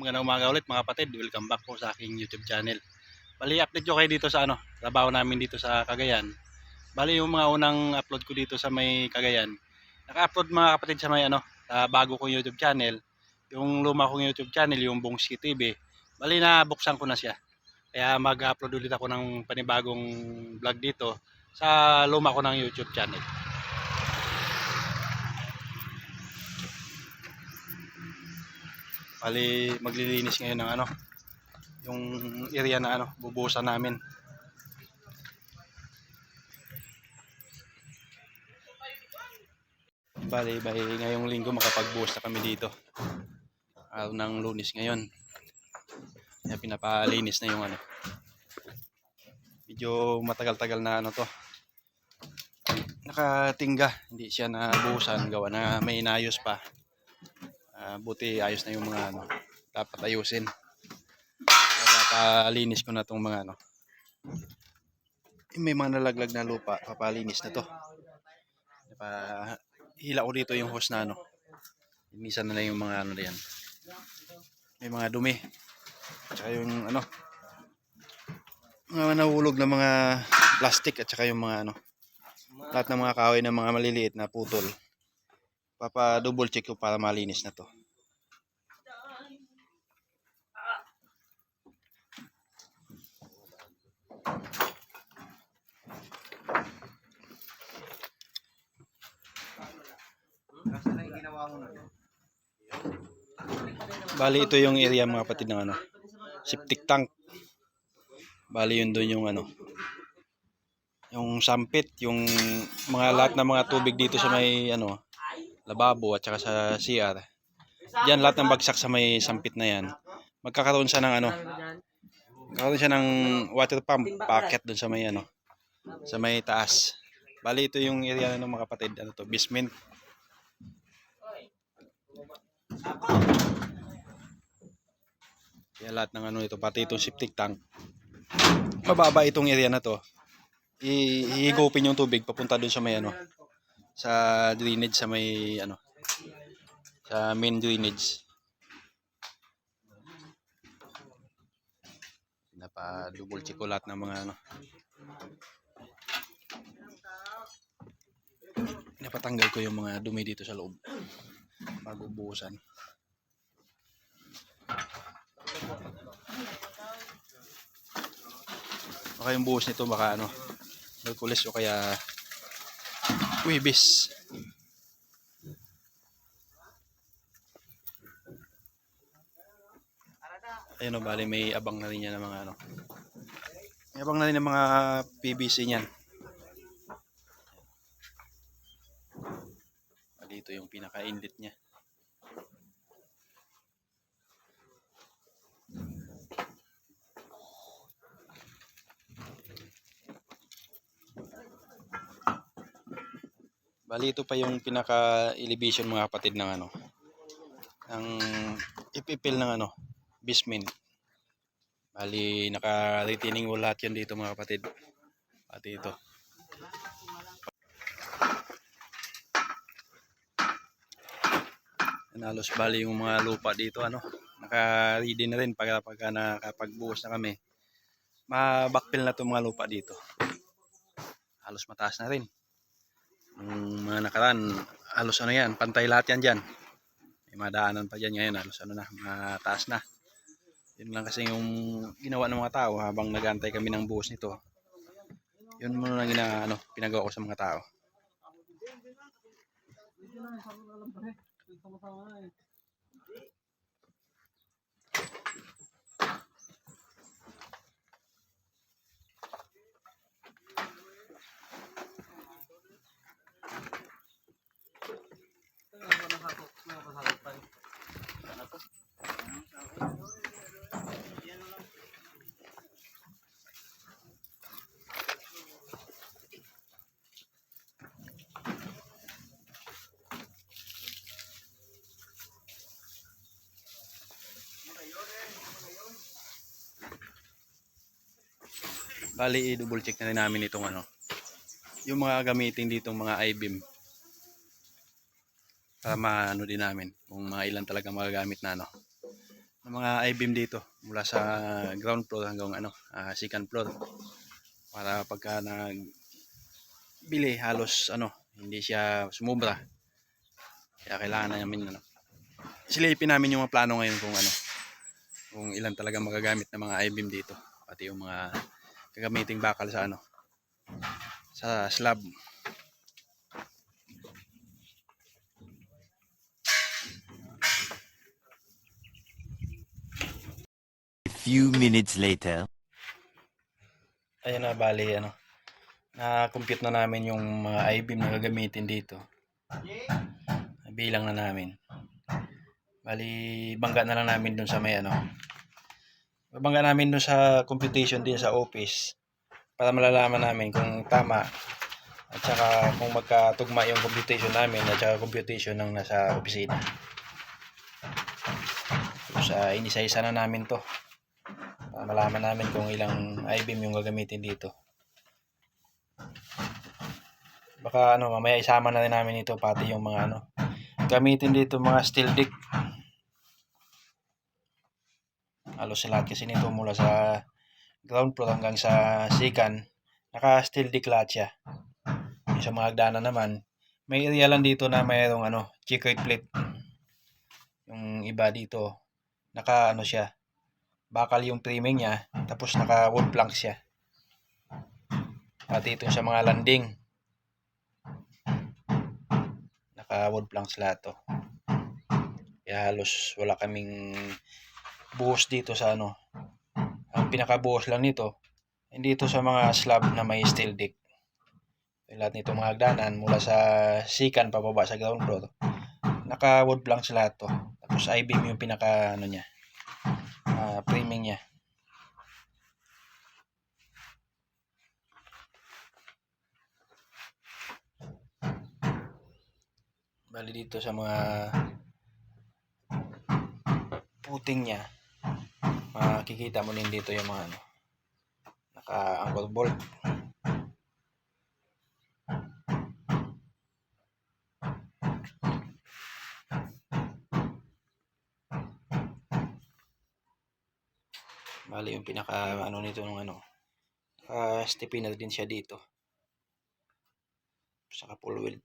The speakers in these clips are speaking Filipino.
magandang umaga ulit mga kapatid. Welcome back po sa aking YouTube channel. Bali, update ko kayo dito sa trabaho namin dito sa Cagayan. Bali, yung mga unang upload ko dito sa may Cagayan. Naka-upload mga kapatid sa may sa bago kong YouTube channel. Yung luma kong YouTube channel, yung Bongski TV. Bali, nabuksan ko na siya. Kaya mag-upload ulit ako ng panibagong vlog dito sa luma ko ng YouTube channel. Bali, maglilinis ngayon ng yung area na bubuhusan namin. Bali, ngayong linggo makapagbuhos na kami dito. Araw ng Lunes ngayon. Kaya pinapalinis na yung medyo matagal-tagal na to. Nakatingga, hindi siya nabuhusan, gawa na may inayos pa. Buti ayos na yung mga dapat ayusin. Papalinis ko na tong mga may mga nalaglag na lupa, papalinis na to. Hila ko dito yung hose na linisan na lang yung mga diyan. May mga dumi. Tsaka yung mga nahulog na mga plastic at saka yung mga lahat ng mga kahoy na mga maliliit na putol. Papa double check ko para malinis na to. Bali, ito yung area mga kapatid ng septic tank. Bali, yun doon yung yung sampit, yung mga lahat ng mga tubig dito sa may lababo at saka sa CR. Diyan lahat ng bagsak sa may sampit na yan. Magkakaroon siya ng magkakaroon siya ng water pump packet doon sa may sa may taas. Bali, ito yung area ng mga kapatid, basement. Kaya lahat ng ito, pati itong septic tank, mababa itong area na to. Ihigupin yung tubig papunta doon sa may sa drainage, sa may sa main drainage. Pinapa-double check ko lahat ng mga napatanggal ko yung mga dumi dito sa loob bago buhusan. Baka yung buhos nito baka Merkulis o kaya Huwebes. Ayun bali may abang na rin yan ng mga may abang na rin ng mga PVC niyan. Bali, ito yung pinaka-indit niya. Bali, ito pa yung pinaka-elevation mga kapatid ng ng ipipil ng basement. Bali, naka-retaining wall lahat yan dito mga kapatid. Pati ito. Halos bali yung mga lupa dito naka-ready na rin pagka nakapagbuhos na kami. Ma-backfill na itong mga lupa dito. Halos mataas na rin. Yung mga nakaraan, halos yan, pantay lahat yan dyan. May madaanan pa dyan ngayon, halos mataas na. Yun lang kasi yung ginawa ng mga tao habang nag-aantay kami ng buhos nito. Yun muna lang pinagawa ko sa mga tao. Bali, i-double check na rin namin itong yung mga gamitin ditong mga I-beam. Para maano din namin kung mga ilan talaga magagamit na ng mga I-beam dito mula sa ground floor hanggang second floor, para pagka nagbili halos hindi siya sumubra. Kaya kailangan namin silipin namin yung mga plano ngayon kung ilan talaga magagamit ng mga I-beam dito, pati yung mga gagamiting bakal sa slab. Few minutes later. Ayun na, bali na-compute na namin yung mga I-beam na gagamitin dito. Bilang na namin. Bali, bangga na lang namin dun sa may bangga namin dun sa computation din sa office para malalaman namin kung tama at saka kung magkatugma yung computation namin at saka computation ng nasa opisina. Tapos inisa-isa na namin to para malaman namin kung ilang I-beam yung gagamitin dito. Baka mamaya isama na rin namin ito pati yung mga gamitin dito, mga steel deck. Halos lahat kasi nito mula sa ground floor hanggang sa second, naka steel deck lahat siya. Yung sa mga hagdanan naman, may area lang dito na mayroong chicot plate. Yung iba dito, naka siya, bakal yung framing niya, tapos naka wood plank siya. Pati ito sa mga landing, naka wood planks lahat to. Kaya halos wala kaming buhos dito sa ang pinakabuhos lang nito hindi ito sa mga slab na may steel deck. Lahat nito mga hagdanan mula sa second pababa sa ground floor, naka wood planks lahat to. Tapos I-beam yung pinaka niya, framing niya. Bali dito sa mga puting niya, makikita mo din dito yung mga naka-anchor bolt. Bali yung pinaka nito ng stepiner din siya dito. Saka full weld.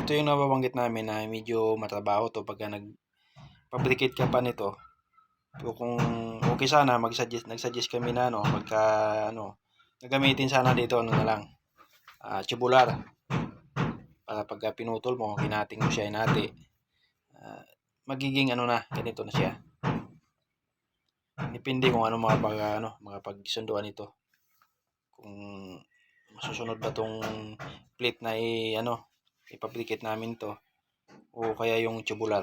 Ito yung nababanggit namin na medyo matrabaho to pagka nag-fabricate ka pa nito. So kung okay sana, nag-suggest kami na pagka gagamitin sana dito na lang tubular, para pagka pinutol mo, kinating mo siya inati, magiging ganito na siya. Depende kung makapagsunduan ito. Kung masusunod ba tong plate na ipabricate namin to o kaya yung tubular.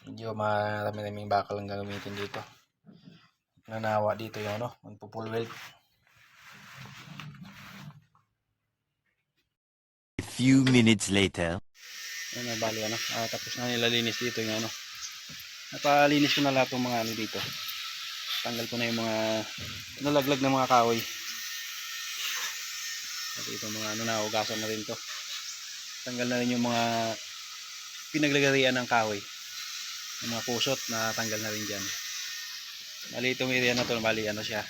Medyo marami-raming bakal ang gagamitin dito. Nanawa dito yung magpo-full weld. A few minutes later. Ayun, bali tapos na nilalinis dito yung napalinis ko na lahat ng mga dito. Tanggal ko na yung mga nalaglag na mga kahoy. At ito mga naugasan na rin to. Tanggal na rin yung mga pinaglagarian ng kahoy. Yung mga kusot na tanggal na rin dyan. Bali itong area na to, bali siya.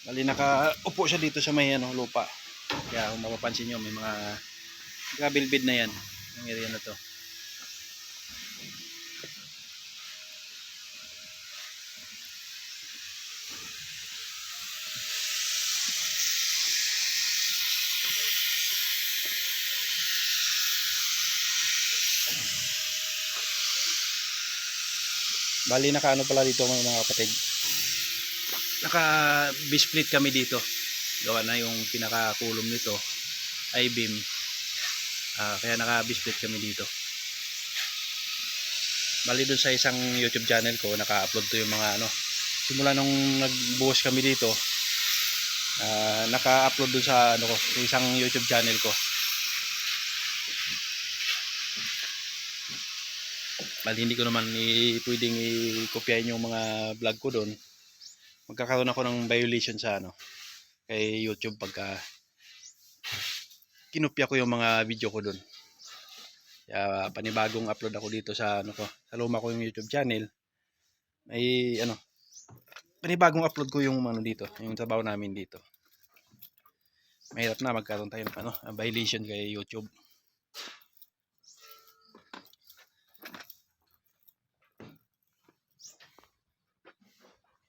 Bali nakaupo siya dito sa may lupa. Kaya kung mapapansin nyo, may mga gabilbid na yan yung area na to. Bali pala dito mga kapatid, naka B-split kami dito. Gawa na yung pinaka-kulong nito I-beam, kaya naka B-split kami dito. Bali dun sa isang YouTube channel ko, naka-upload to yung mga simula nung nagbuhos kami dito, naka-upload dun sa sa isang YouTube channel ko. Bali hindi ko naman pwedeng i-kopyahin yung mga vlog ko doon. Magkakaroon ako ng violation sa kay YouTube pagka kinopya ko yung mga video ko doon. Kaya panibagong upload ako dito sa ano ko, sa luma ko yung YouTube channel. May ano, panibagong upload ko yung ano dito, yung trabaho namin dito. Mahirap na magkaroon tayo ng ano, violation kay YouTube.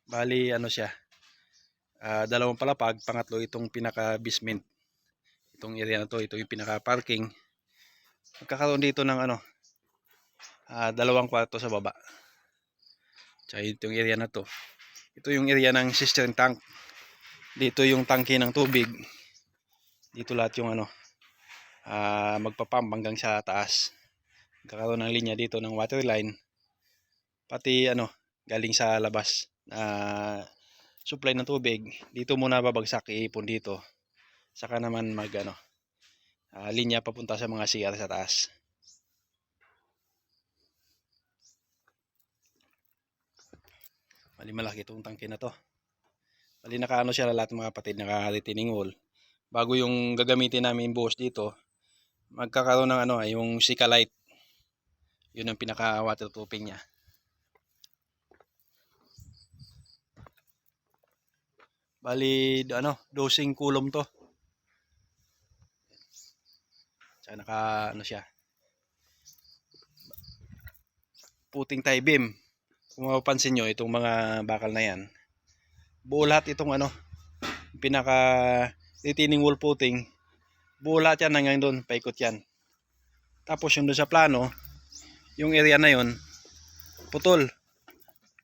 Bali ano siya, dalawang palapag, pangatlo itong pinaka basement. Itong area na to, ito yung pinaka parking. Magkakaroon dito ng ano, dalawang kwarto sa baba. Tsaka itong area na to. Ito yung area ng cistern tank. Dito yung tangke ng tubig. Dito lahat yung ano, magpapump hanggang sa taas. Magkakaroon ng linya dito ng water line. Pati ano, galing sa labas na supply ng tubig. Dito muna babagsak, iipon dito. Saka naman mag ano, linya papunta sa mga CR sa taas. Bali malaki itong tangke na to. Bali nakaano siya lahat mga kapatid, naka-retaining wall. Bago yung gagamitin namin buhos dito, magkakaroon ng ano, yung Sika Light. Yun ang pinaka waterproofing niya. Bali ano, dosing kulom to. Tsaka naka ano siya, puting tie beam. Kung mapapansin nyo, itong mga bakal na yan, buo lahat itong ano, pinaka retaining wall puting, buo lahat yan hanggang doon, paikot yan. Tapos yung doon sa plano, yung area na yon putol.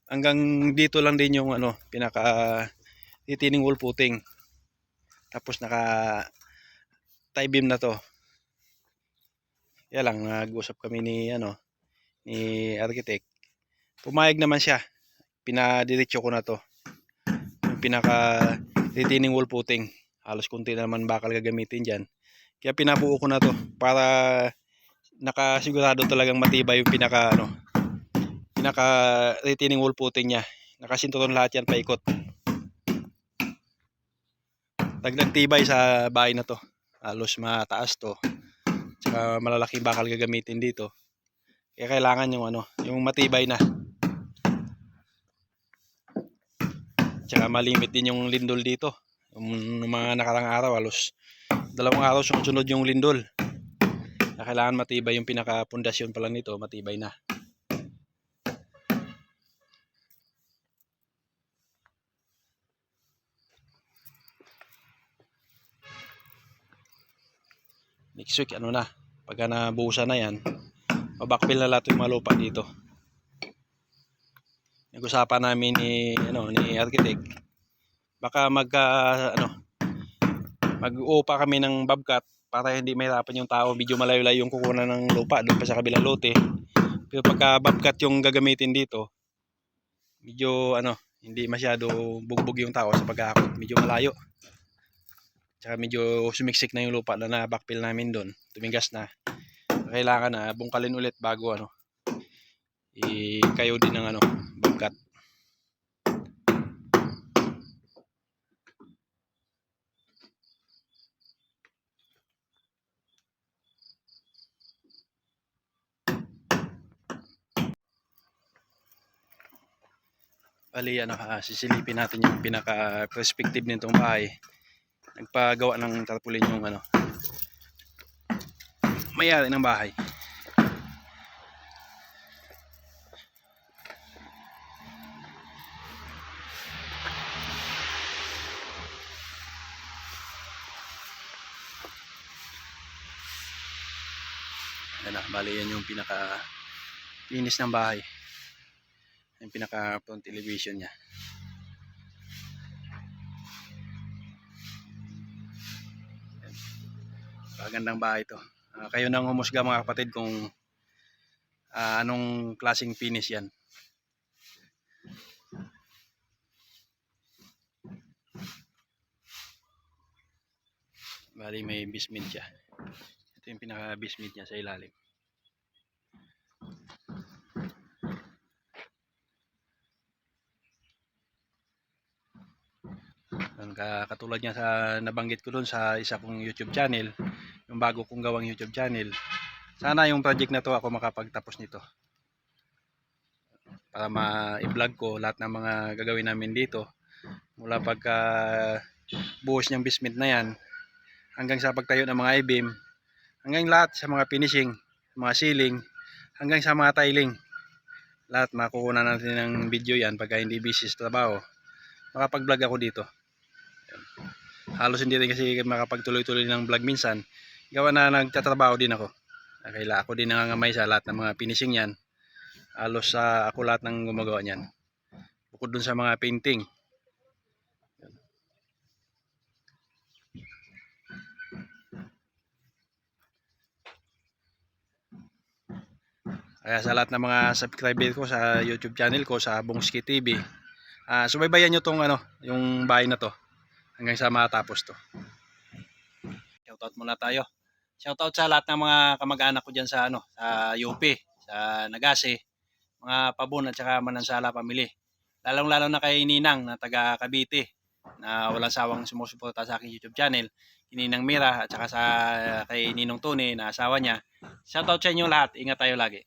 Hanggang dito lang din yung ano, pinaka retaining wall puting. Tapos naka tie beam na to. Kaya lang nag-usap kami ni ano, ni architect. Pumayag naman siya. Pinadiretso ko na to. Yung pinaka retaining wall puting. Halos kunti na naman bakal gagamitin diyan. Kaya pinabuo ko na to para nakasigurado talagang matibay yung pinaka ano, pinaka retaining wall puting niya. Nakasinturon lahat yan paikot. Dagdag tibay sa bahay na to. Halos mataas to. Tsaka malalaking bakal gagamitin dito. Kaya kailangan yung ano, yung matibay na. Tsaka malimit din yung lindol dito. Yung mga nakarang araw, halos 2 araw sunod yung lindol. Na kailangan matibay yung pinaka-pundasyon pa lang nito, matibay na. Next week, ano na, pagka nabuhusan na yan, mabakpil na lahat yung mga lupa dito. Nag-usapan namin ni ano, ni architect, baka mag-uupa kami ng bobcat para hindi mahirapan yung tao, medyo malayo-layo yung kukunan ng lupa doon pa sa kabilang lote. Pero pagka bobcat yung gagamitin dito, medyo ano, hindi masyado bugbog yung tao sa pag-aakot, medyo malayo. Tsaka medyo sumiksik na yung lupa na na-backfill namin doon, tumigas na. Kailangan na bungkalin ulit bago ano, kayo din ng ano, bobcat. Bali ano, sisilipin natin yung pinaka perspective nitong bahay. Nagpagawa ng tarpaulin yung ano, may-ari ng bahay. Yan na, bali yan yung pinaka linis ng bahay. Yung pinaka front elevation niya. Magandang bahay to. Kayo nang humusga mga kapatid kung anong klaseng finish yan. Bali may basement siya. Ito yung pinaka basement niya sa ilalim. Katulad niya sa nabanggit ko doon sa isa kong YouTube channel, yung bago kong gawang YouTube channel. Sana yung project na to ako makapagtapos nito para ma-vlog ko lahat ng mga gagawin namin dito mula pagka buhos niyang basement na yan hanggang sa pagtayo ng mga I-beam, hanggang lahat sa mga finishing, mga ceiling, hanggang sa mga tiling. Lahat makukuha natin ng video yan pagka hindi busy sa trabaho. Makapag-vlog ako dito. Halos hindi rin kasi makapagtuloy-tuloy ng vlog minsan. Gawa na nagtatrabaho din ako. Kaya ako din nangangamay sa lahat ng mga finishing yan. Halos ako lahat ng gumagawa niyan. Bukod dun sa mga painting. Kaya sa lahat ng mga subscriber ko sa YouTube channel ko sa Bongski TV, subaybayan nyo tong yung bahay na to hanggang sa matapos to. Shoutout muna tayo. Shoutout sa lahat ng mga kamag-anak ko diyan sa sa UP, sa Nagase, mga Pabon at saka Manansala family. Lalong-lalo na kay Ninang na taga Cavite na walang sawang sumusuporta sa aking YouTube channel. Ninang Mira at saka kay Ninong Tony na asawa niya. Shoutout sa inyo lahat. Ingat tayo lagi.